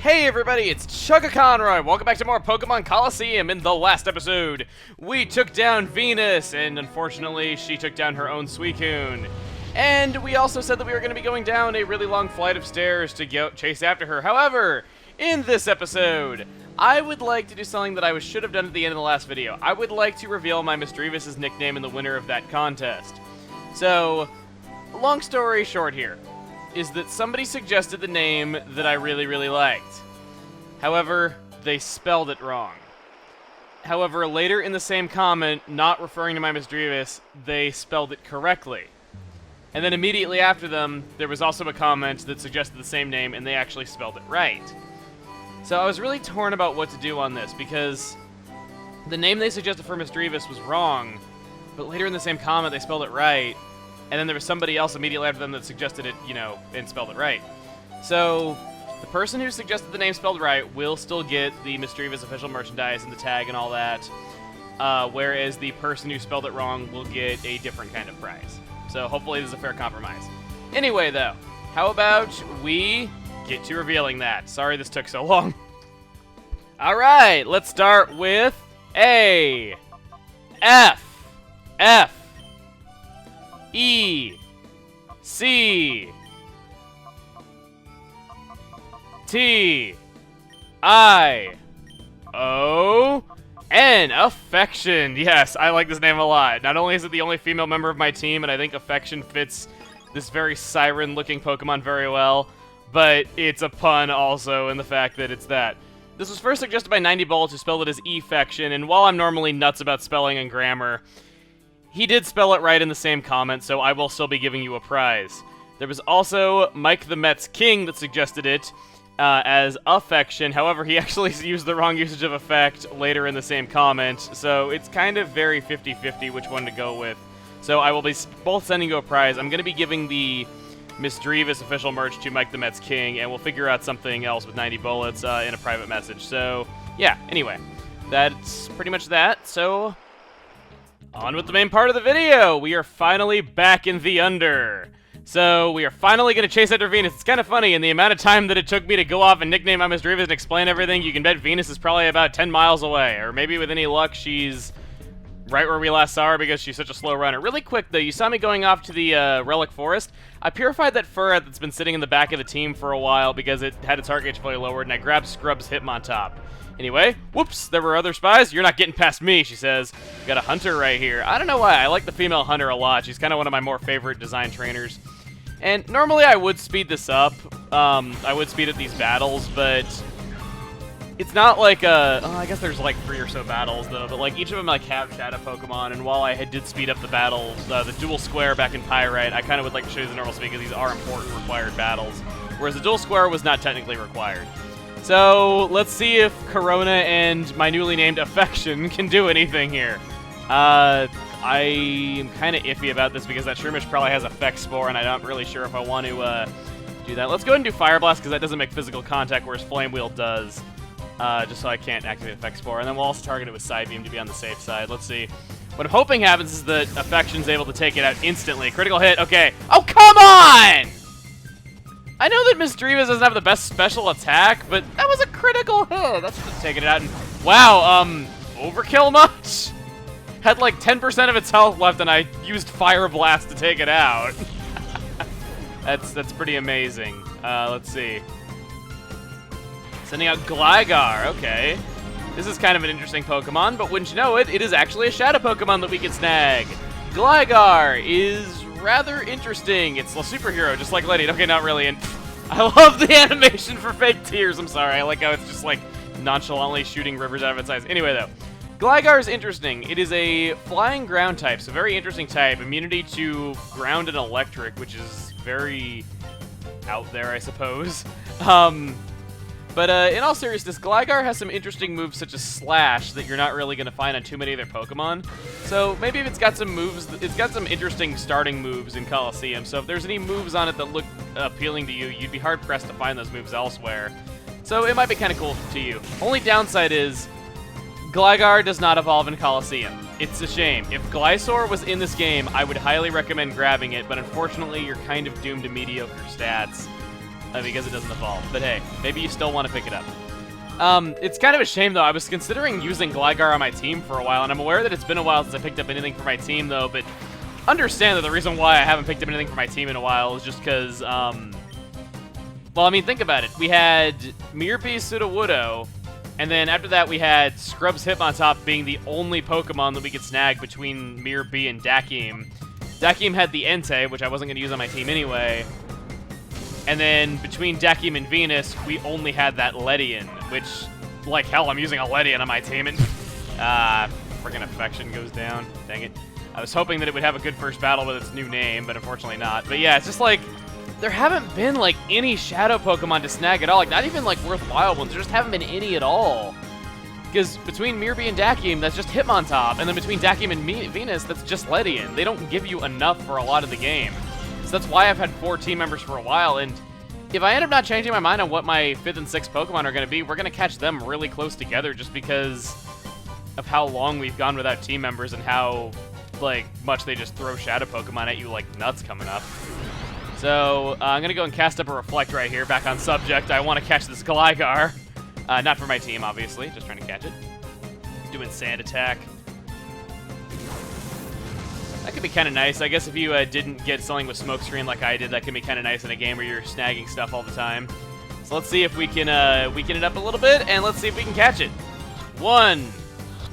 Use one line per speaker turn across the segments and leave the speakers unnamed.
Hey everybody, it's Chugga Conroy! Welcome back to more Pokémon Colosseum. In the last episode, we took down Venus, and unfortunately, she took down her own Suicune. And we also said that we were going to be going down a really long flight of stairs to go chase after her. However, in this episode, I would like to do something that I should have done at the end of the last video. I would like to reveal my Misdreavus' nickname and the winner of that contest. So, long story short here, is that somebody suggested the name that I really liked. However, they spelled it wrong. However, later in the same comment, not referring to my Misdreavus, they spelled it correctly. And then immediately after them, there was also a comment that suggested the same name, and they actually spelled it right. So I was really torn about what to do on this, because the name they suggested for Misdreavus was wrong, but later in the same comment, they spelled it right. And then there was somebody else immediately after them that suggested it, and spelled it right. So, the person who suggested the name spelled right will still get the Misdreavus official merchandise and the tag and all that, whereas the person who spelled it wrong will get a different kind of prize. So, hopefully this is a fair compromise. Anyway, though, how about we get to revealing that? Sorry this took so long. Alright, let's start with A, F, E, C, T, I, O, N. Affection. Yes, I like this name a lot. Not only is it the only female member of my team, and I think Affection fits this very siren-looking Pokemon very well, but it's a pun also in the fact that it's that. This was first suggested by 90 Bullets, who spelled it as Effection, and while I'm normally nuts about spelling and grammar, he did spell it right in the same comment, so I will still be giving you a prize. There was also Mike the Mets King that suggested it as Affection. However, he actually used the wrong usage of effect later in the same comment, so it's kind of very 50-50 which one to go with. So I will be both sending you a prize. I'm going to be giving the Misdreavus official merch to Mike the Mets King, and we'll figure out something else with 90 Bullets in a private message. So, yeah, anyway, that's pretty much that. So, on with the main part of the video. We are finally back in the Under. So, we are finally going to chase after Venus. It's kind of funny, in the amount of time that it took me to go off and nickname my Misdreavus and explain everything, you can bet Venus is probably about 10 miles away. Or maybe with any luck, she's right where we last saw her because she's such a slow runner. Really quick, though, you saw me going off to the Relic Forest. I purified that fur that's been sitting in the back of the team for a while because it had its heart gauge fully lowered, and I grabbed Scrub's Hitmontop. Anyway, whoops, there were other spies. You're not getting past me, she says. We got a hunter right here. I don't know why, I like the female hunter a lot. She's kind of one of my more favorite design trainers. And normally I would speed this up. I would speed up these battles, but it's not like I guess there's like 3 or so battles though, but like each of them like have shadow Pokemon, and while I did speed up the battle, the dual square back in Pyrite, I kind of would like to show you the normal speed because these are important required battles, whereas the dual square was not technically required. So, let's see if Corona and my newly named Affection can do anything here. I am kind of iffy about this because that Shroomish probably has Effect Spore, and I'm not really sure if I want to do that. Let's go ahead and do Fire Blast because that doesn't make physical contact, whereas Flame Wheel does. Just so I can't activate Effect Spore. And then we'll also target it with Psybeam to be on the safe side. Let's see. What I'm hoping happens is that Affection's able to take it out instantly. Critical hit, okay. Oh, come on! I know that Misdreavus doesn't have the best special attack, but that was a critical hit. That's just taking it out. And wow, overkill much? Had like 10% of its health left, and I used Fire Blast to take it out. That's pretty amazing. Let's see. Sending out Gligar, okay. This is kind of an interesting Pokemon, but wouldn't you know it, it is actually a Shadow Pokemon that we can snag. Gligar is rather interesting. It's a superhero, just like Letty. Okay, not really. And I love the animation for fake tears. I'm sorry. I like how it's just like nonchalantly shooting rivers out of its eyes. Anyway, though, Gligar is interesting. It is a flying ground type, so very interesting type. Immunity to ground and electric, which is very out there, I suppose. But in all seriousness, Gligar has some interesting moves such as Slash that you're not really going to find on too many other Pokemon. So maybe if it's got some moves, it's got some interesting starting moves in Colosseum. So if there's any moves on it that look appealing to you, you'd be hard-pressed to find those moves elsewhere. So it might be kind of cool to you. Only downside is Gligar does not evolve in Colosseum. It's a shame. If Glysaur was in this game, I would highly recommend grabbing it, but unfortunately you're kind of doomed to mediocre stats. because it doesn't evolve. But hey, maybe you still want to pick it up. It's kind of a shame, though. I was considering using Gligar on my team for a while, and I'm aware that it's been a while since I picked up anything for my team, though, but understand that the reason why I haven't picked up anything for my team in a while is just because, well, I mean, think about it. We had Mirby, Sudowoodo, and then after that we had Scrub's Hitmontop being the only Pokemon that we could snag between Mirby and Dakim. Dakim had the Entei, which I wasn't going to use on my team anyway. And then between Dakim and Venus, we only had that Ledian, which, like hell, I'm using a Ledian on my team, and friggin' Affection goes down. Dang it. I was hoping that it would have a good first battle with its new name, but unfortunately not. But yeah, it's just like, there haven't been, like, any Shadow Pokemon to snag at all. Like, not even, like, worthwhile ones. There just haven't been any at all. Because between Mirby and Dakim, that's just Hitmontop, and then between Dakim and Venus, that's just Ledian. They don't give you enough for a lot of the game. So that's why I've had 4 team members for a while, and if I end up not changing my mind on what my 5th and 6th Pokemon are going to be, we're going to catch them really close together just because of how long we've gone without team members and how, like, much they just throw Shadow Pokemon at you like nuts coming up. So, I'm going to go and cast up a Reflect right here, back on subject. I want to catch this Gligar. Not for my team, obviously, just trying to catch it. Doing Sand Attack. That could be kind of nice. I guess if you didn't get something with Smokescreen like I did, that could be kind of nice in a game where you're snagging stuff all the time. So let's see if we can weaken it up a little bit, and let's see if we can catch it. 1,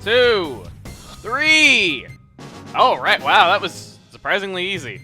2, 3. Oh, right. Wow, that was surprisingly easy.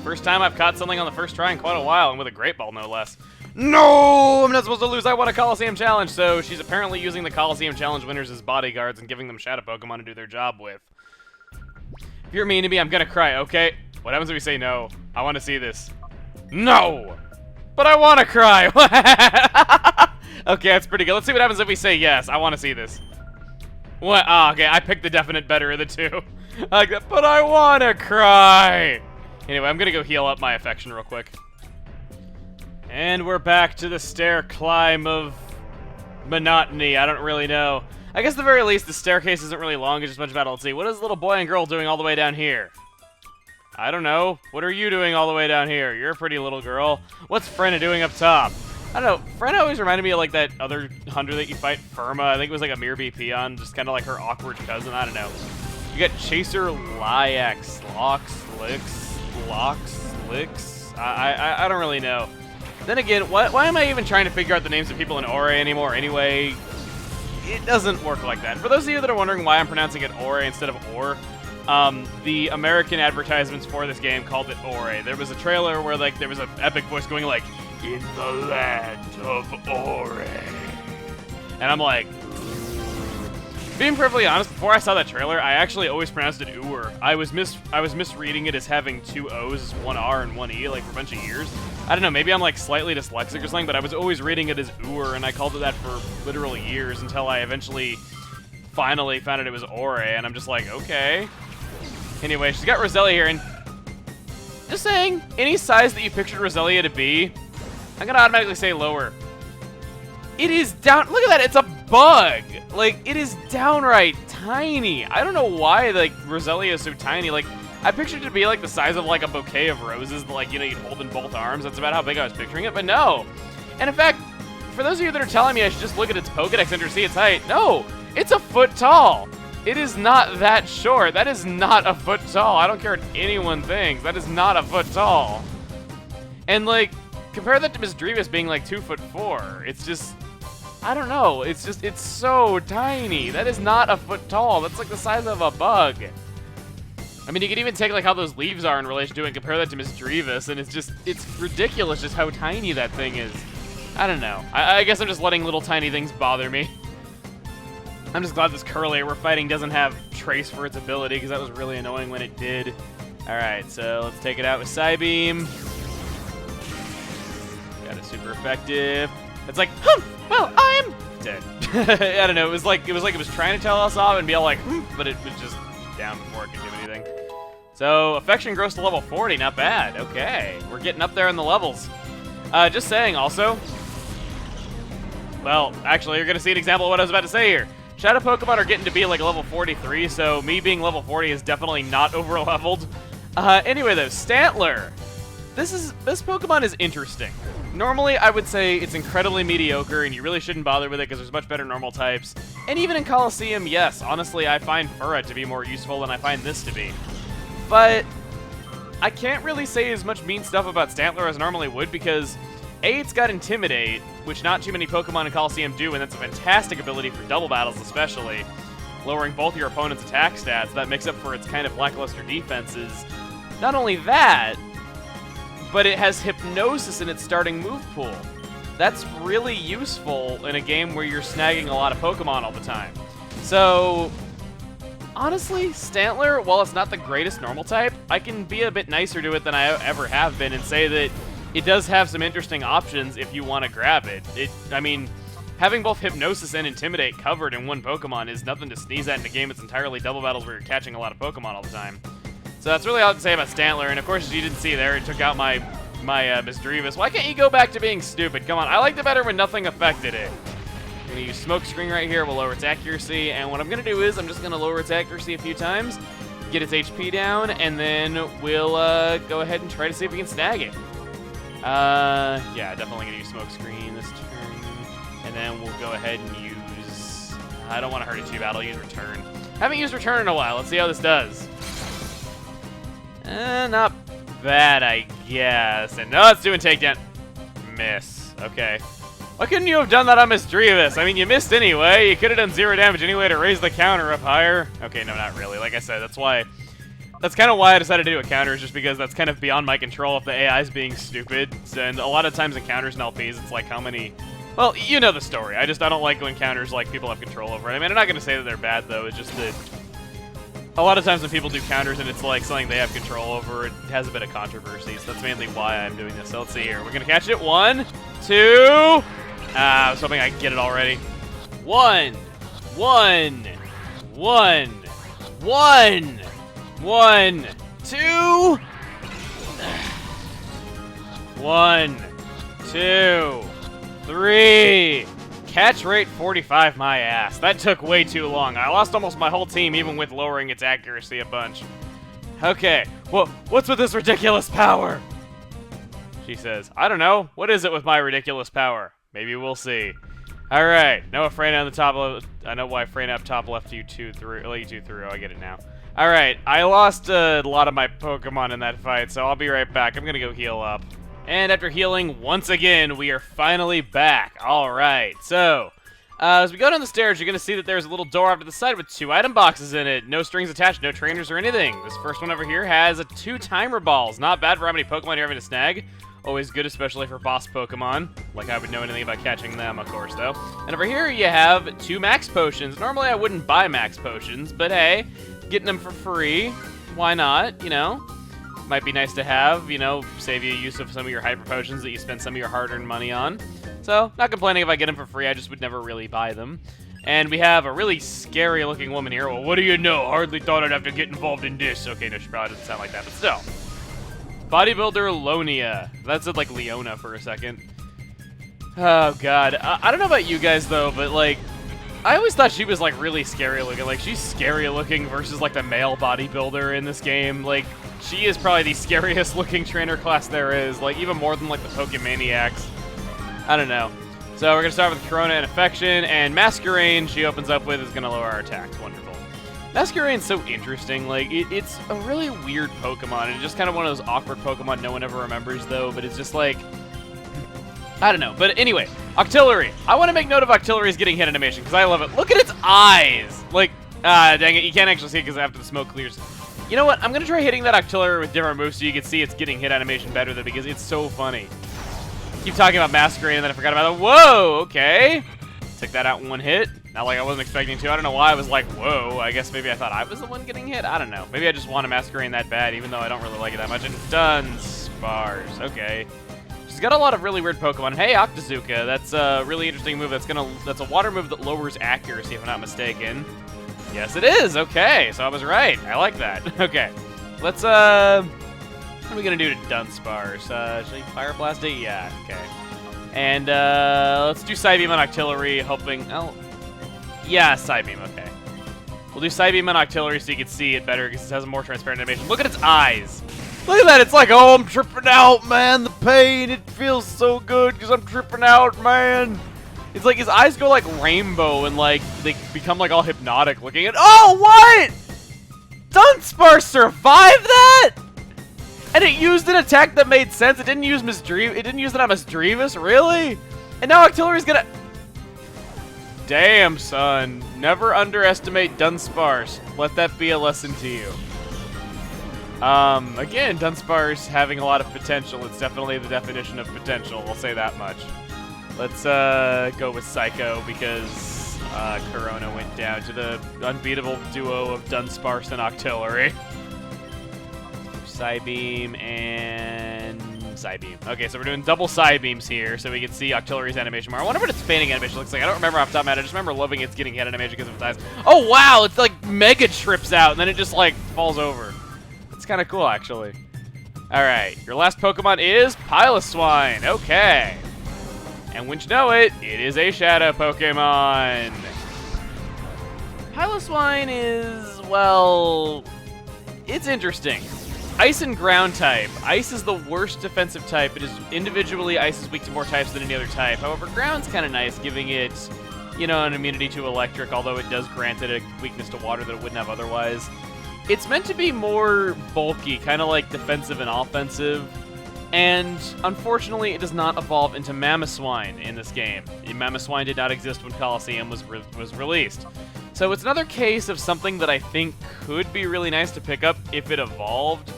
First time I've caught something on the first try in quite a while, and with a Great Ball, no less. No! I'm not supposed to lose. I won a Colosseum Challenge, so she's apparently using the Colosseum Challenge winners as bodyguards and giving them Shadow Pokemon to do their job with. If you're mean to me, I'm gonna cry, okay? What happens if we say no? I want to see this. No! But I want to cry! Okay, that's pretty good. Let's see what happens if we say yes. I want to see this. What? Oh, okay, I picked the definite better of the two. I like that, but I want to cry! Anyway, I'm gonna go heal up my Affection real quick. And we're back to the stair climb of monotony. I don't really know. I guess at the very least, the staircase isn't really long. It's just a bunch of battle. Let's see. What is the little boy and girl doing all the way down here? I don't know. What are you doing all the way down here? You're a pretty little girl. What's Frenna doing up top? I don't know. Frenna always reminded me of, like, that other hunter that you fight, Firma. I think it was, like, a Mirby Peon. Just kind of like her awkward cousin. I don't know. You got Chaser, Lyax, Licks. I don't really know. Then again, why am I even trying to figure out the names of people in Ore anymore anyway? It doesn't work like that. For those of you that are wondering why I'm pronouncing it Ore instead of Ore, the American advertisements for this game called it Ore. There was a trailer where, like, there was an epic voice going like, "In the land of Ore." And I'm like, being perfectly honest, before I saw that trailer, I actually always pronounced it Ur. I was misreading it as having 2 O's, 1 R, and 1 E, like, for a bunch of years. I don't know, maybe I'm, like, slightly dyslexic or something, but I was always reading it as Ur, and I called it that for literal years until I eventually finally found out it was Ore, and I'm just like, okay. Anyway, she's got Roselia here, and just saying, any size that you pictured Roselia to be, I'm gonna automatically say lower. It is down, look at that, it's a bug! Like, it is downright tiny. I don't know why, like, Roselia is so tiny. Like, I pictured it to be, like, the size of, like, a bouquet of roses that, like, you know, you'd hold in both arms. That's about how big I was picturing it, but no. And in fact, for those of you that are telling me I should just look at its Pokedex and see its height, no, it's a foot tall. It is not that short. That is not a foot tall. I don't care what anyone thinks. That is not a foot tall. And, like, compare that to Miss Drevis being, like, 2'4". It's just, I don't know. It's just, it's so tiny. That is not a foot tall. That's like the size of a bug. I mean, you can even take, like, how those leaves are in relation to it and compare that to Miss Drevis, and it's just, it's ridiculous just how tiny that thing is. I don't know. I guess I'm just letting little tiny things bother me. I'm just glad this Curlier we're fighting doesn't have Trace for its ability, because that was really annoying when it did. Alright, so let's take it out with Psybeam. Got it super effective. It's like, well, I'm dead. I don't know, it was like it was trying to tell us off and be all like, but it was just down before it could do anything. So, Affection grows to level 40, not bad. Okay, we're getting up there in the levels. Just saying, also, well, actually, you're going to see an example of what I was about to say here. Shadow Pokemon are getting to be like level 43, so me being level 40 is definitely not over-leveled. Anyway, though, Stantler. This Pokemon is interesting. Normally, I would say it's incredibly mediocre, and you really shouldn't bother with it because there's much better normal types. And even in Colosseum, yes, honestly, I find Furret to be more useful than I find this to be. But I can't really say as much mean stuff about Stantler as I normally would because A, it's got Intimidate, which not too many Pokemon in Colosseum do, and that's a fantastic ability for double battles especially, lowering both your opponent's attack stats. That makes up for its kind of lackluster defenses. Not only that, but it has Hypnosis in its starting move pool. That's really useful in a game where you're snagging a lot of Pokemon all the time. So, honestly, Stantler, while it's not the greatest normal type, I can be a bit nicer to it than I ever have been and say that it does have some interesting options if you want to grab it. I mean, having both Hypnosis and Intimidate covered in one Pokemon is nothing to sneeze at in a game that's entirely double battles where you're catching a lot of Pokemon all the time. So that's really all I have to say about Stantler, and of course, as you didn't see there, it took out my Misdreavus. Why can't you go back to being stupid? Come on, I liked it better when nothing affected it. I'm going to use Smoke Screen right here, we'll lower its accuracy, and what I'm going to do is I'm just going to lower its accuracy a few times, get its HP down, and then we'll go ahead and try to see if we can snag it. Yeah, definitely going to use Smoke Screen this turn, and then we'll go ahead and use... I don't want to hurt it too bad, I'll use Return. Haven't used Return in a while, let's see how this does. Not bad, I guess. And no, it's doing takedown. Miss. Okay. Why couldn't you have done that on Misdreavus? I mean, you missed anyway. You could have done 0 damage anyway to raise the counter up higher. Okay, no, not really. Like I said, that's kind of why I decided to do a counter, is just because that's kind of beyond my control if the AI is being stupid. And a lot of times in counters and LPs, it's like how many... Well, you know the story. I don't like when counters, like, people have control over it. I mean, I'm not going to say that they're bad, though. It's just that... A lot of times when people do counters and it's like something they have control over, it has a bit of controversy, so that's mainly why I'm doing this. So let's see here. We're gonna catch it. 1, 2. I was hoping I could get it already. 1, 1, 1, 1, 1, 2. 1, 2, 3. Catch rate 45, my ass. That took way too long. I lost almost my whole team, even with lowering its accuracy a bunch. Okay, well, what's with this ridiculous power? She says, I don't know. What is it with my ridiculous power? Maybe we'll see. Alright, Noah Freyna on the top left. I know why Freyna up top left you 2-3. Let you 2-3. Oh, I get it now. Alright, I lost a lot of my Pokemon in that fight, so I'll be right back. I'm gonna go heal up. And after healing once again, we are finally back. Alright, so, as we go down the stairs, you're going to see that there's a little door off to the side with 2 item boxes in it. No strings attached, no trainers or anything. This first one over here has 2 timer balls. Not bad for how many Pokemon you're having to snag. Always good, especially for boss Pokemon. Like I would know anything about catching them, of course, though. And over here you have 2 max potions. Normally I wouldn't buy max potions, but hey, getting them for free, why not, you know? Might be nice to have, you know, save you use of some of your hyper potions that you spend some of your hard-earned money on. So, not complaining if I get them for free, I just would never really buy them. And we have a really scary-looking woman here. Well, what do you know? Hardly thought I'd have to get involved in this. Okay, no, she probably doesn't sound like that, but still. Bodybuilder Lonia. That said, like, Leona for a second. Oh, God. I don't know about you guys, though, but, like, I always thought she was, like, really scary-looking. Like, she's scary-looking versus, like, the male bodybuilder in this game. Like, she is probably the scariest-looking trainer class there is. Like, even more than, like, the Pokemaniacs. I don't know. So we're going to start with Corona and Affection, and Masquerain she opens up with is going to lower our attacks. Wonderful. Masquerain's so interesting. Like, it's a really weird Pokemon, and it's just kind of one of those awkward Pokemon no one ever remembers, though, but it's just like... I don't know. But anyway, Octillery. I want to make note of Octillery's getting hit animation, because I love it. Look at its eyes! Like, dang it, you can't actually see it because after the smoke clears. You know what? I'm going to try hitting that Octillery with different moves so you can see its getting hit animation better, though, because it's so funny. Keep talking about Masquerain, and then I forgot about it. Whoa, okay. Took that out in one hit. Not like I wasn't expecting to. I don't know why I was like, whoa. I guess maybe I thought I was the one getting hit. I don't know. Maybe I just want to Masquerain that bad, even though I don't really like it that much. And Dunsparce. Okay. She's got a lot of really weird Pokemon. Hey, Octazooka. That's a really interesting move. That's a water move that lowers accuracy, if I'm not mistaken. Yes, it is. Okay, so I was right. I like that. Okay. Let's, what are we going to do to Dunsparce? Should I Fire Blast it? Yeah, okay. And, let's do Psybeam on Octillery, hoping... Oh, yeah, Psybeam, okay. We'll do Psybeam on Octillery so you can see it better because it has a more transparent animation. Look at its eyes! Look at that, it's like, oh, I'm tripping out, man, the pain, it feels so good because I'm tripping out, man. It's like his eyes go like rainbow and like they become like all hypnotic looking at. Oh, what? Dunsparce survived that? And it used an attack that made sense. It didn't use Misdreavus. It didn't use it on Misdreavus, really? And now Octillery's gonna. Damn, son. Never underestimate Dunsparce. Let that be a lesson to you. Again, Dunsparce having a lot of potential. It's definitely the definition of potential. I'll say that much. Let's go with Psycho because Corona went down to the unbeatable duo of Dunsparce and Octillery. Psybeam and Psybeam. Okay, so we're doing double Psybeams here so we can see Octillery's animation more. I wonder what its fanning animation looks like. I don't remember off the top of my head. I just remember loving its getting head animation because of its eyes. Oh, wow! It's like mega trips out and then it just like falls over. It's kind of cool, actually. Alright, your last Pokemon is Piloswine. Okay. And wouldn't you know it, it is a Shadow Pokemon. Piloswine is, well, it's interesting. Ice and Ground type. Ice is the worst defensive type. It is individually, Ice is weak to more types than any other type. However, Ground's kind of nice, giving it, you know, an immunity to Electric, although it does grant it a weakness to Water that it wouldn't have otherwise. It's meant to be more bulky, kind of like defensive and offensive. And unfortunately, it does not evolve into Mamoswine in this game. Mamoswine did not exist when Colosseum was released. So it's another case of something that I think could be really nice to pick up if it evolved,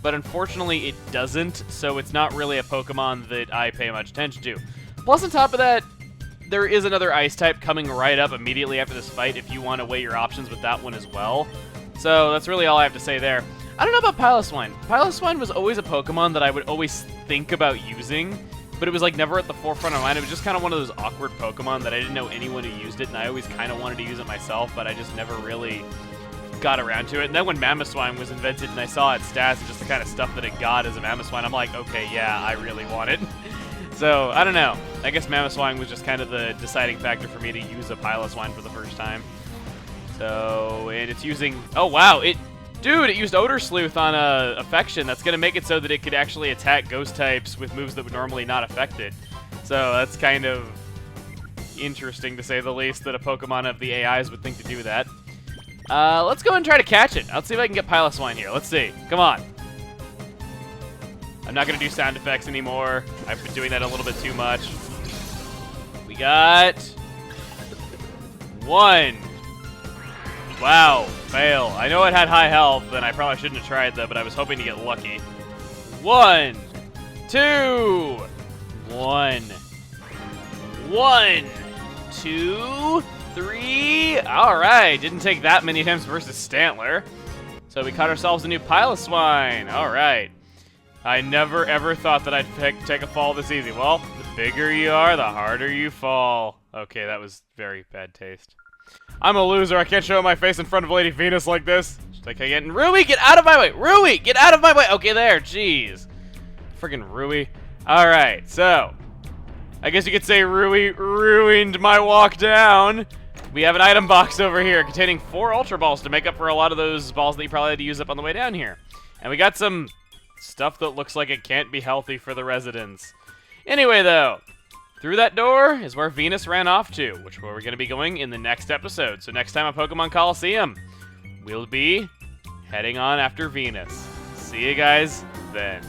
but unfortunately it doesn't, so it's not really a Pokemon that I pay much attention to. Plus, on top of that, there is another Ice type coming right up immediately after this fight if you want to weigh your options with that one as well. So that's really all I have to say there. I don't know about Piloswine. Piloswine was always a Pokemon that I would always think about using, but it was like never at the forefront of mind. It was just kind of one of those awkward Pokemon that I didn't know anyone who used it, and I always kind of wanted to use it myself, but I just never really got around to it. And then when Mamoswine was invented and I saw its stats and just the kind of stuff that it got as a Mamoswine, I'm like, okay, yeah, I really want it. So, I don't know. I guess Mamoswine was just kind of the deciding factor for me to use a Piloswine for the first time. So, and it's using... Oh, wow, Dude, it used Odor Sleuth on Affection. That's going to make it so that it could actually attack Ghost types with moves that would normally not affect it. So that's kind of interesting, to say the least, that a Pokemon of the AIs would think to do that. Let's go and try to catch it. Let's see if I can get Piloswine here. Let's see. Come on. I'm not going to do sound effects anymore. I've been doing that a little bit too much. We got... 1. Wow, fail. I know it had high health, and I probably shouldn't have tried that, but I was hoping to get lucky. 1, 2, 1, 1, 2, 3. All right, didn't take that many attempts versus Stantler. So we caught ourselves a new Piloswine. All right. I never ever thought that I'd take a fall this easy. Well, the bigger you are, the harder you fall. Okay, that was very bad taste. I'm a loser. I can't show my face in front of Lady Venus like this. She's like, again, Rui, get out of my way. Rui, get out of my way. Okay, there. Jeez. Friggin' Rui. All right, so I guess you could say Rui ruined my walk down. We have an item box over here containing 4 Ultra Balls to make up for a lot of those balls that you probably had to use up on the way down here. And we got some stuff that looks like it can't be healthy for the residents. Anyway, though, through that door is where Venus ran off to, which is where we're going to be going in the next episode. So next time on Pokemon Colosseum, we'll be heading on after Venus. See you guys then.